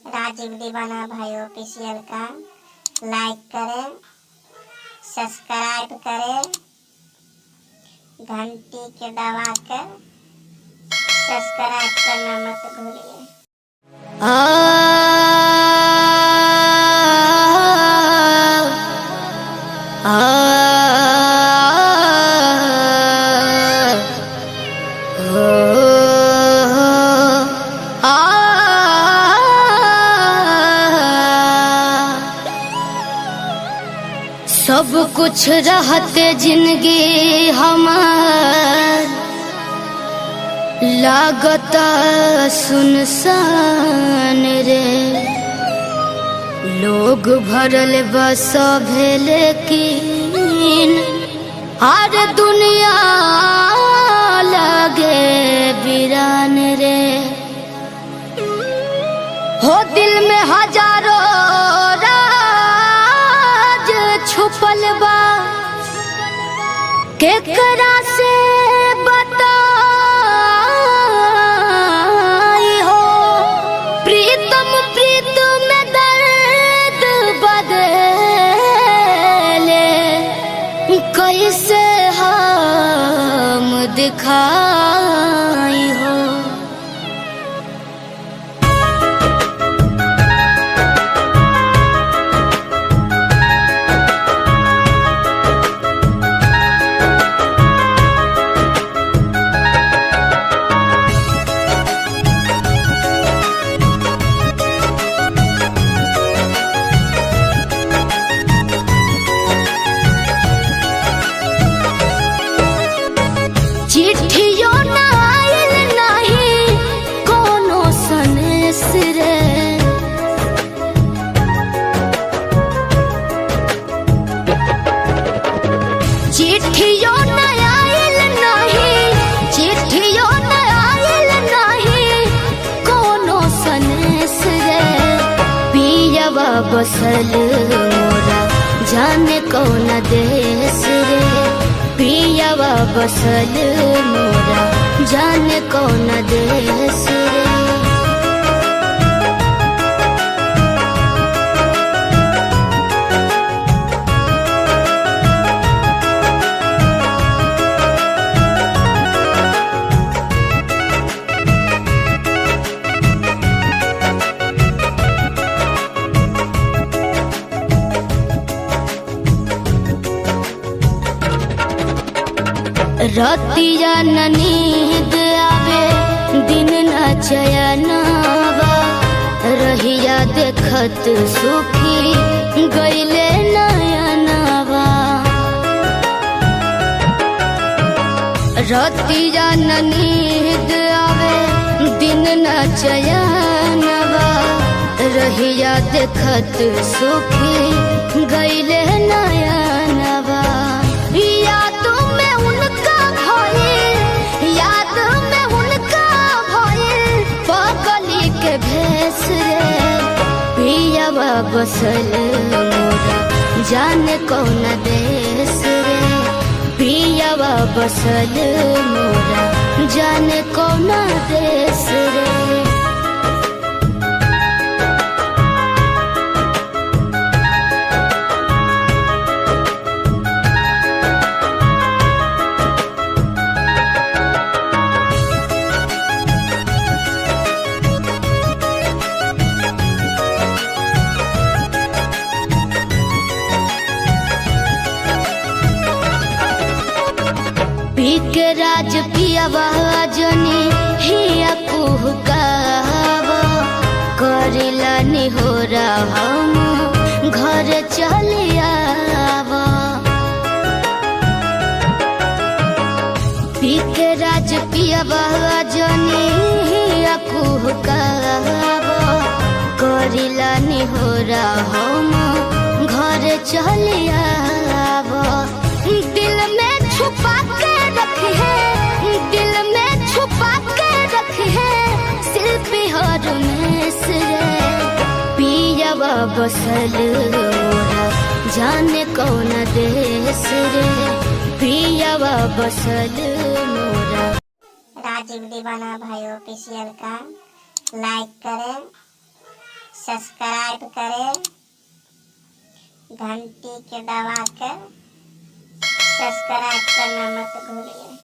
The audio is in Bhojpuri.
राजीव दीवाना भाई ऑफिशियल का लाइक करें, सब्सक्राइब करें, घंटी के दबा कर सब्सक्राइब करना मत भूलिए। सब कुछ रहते जिंदगी हमार लागता सुनसान रे। लोग भरल बस भेले लेकिन हर दुनिया लगे वीरान रे। हो दिल में हजारों छुपल बा केकरा से बताई हो। प्रीतम प्रीतम में दर्द बदले कैसे हम दिखाई हो। चिट्ठियों न आइल नहीं कोनो सनेस रे। चिट्ठियों न आइल नहीं, चिट्ठियों न आइल नहीं कोनो सनेस रे। पियवा बसल मोरा जाने कौन देश रे। पियवा बसल मोरा जाने कौन देश रे। रतिया न नींद आवे दिन न चयनवा। रहिया देखत सुखी गईले नयनवा। रतिया न नींद आवे दिन न चयनवा। रहिया देखत सुखी गईले नयनवा। भेस रे पियवा बसल मोरा जाने कौन देश रे। पियवा बसल मोरा जाने कौन देश रे। के राज पियवा जनी हिया कुहकावा। करिला निहोरा हम घर चलियावा। के राज पियवा जनी हिया कुहकावा। करिला निहोरा हम घर चलियावा। दिल में छुपा के रखी है, दिल में छुपा के रखी है शिल्पी हरमेश रे। पियवा बसल मोरा जाने कौन देश रे। पियवा बसल मोरा। राजीव दीवाना भाई ऑफिशियल का लाइक करें, सब्सक्राइब करें, घंटी के दबाकर सब्सक्राइब करना मत भूलिए।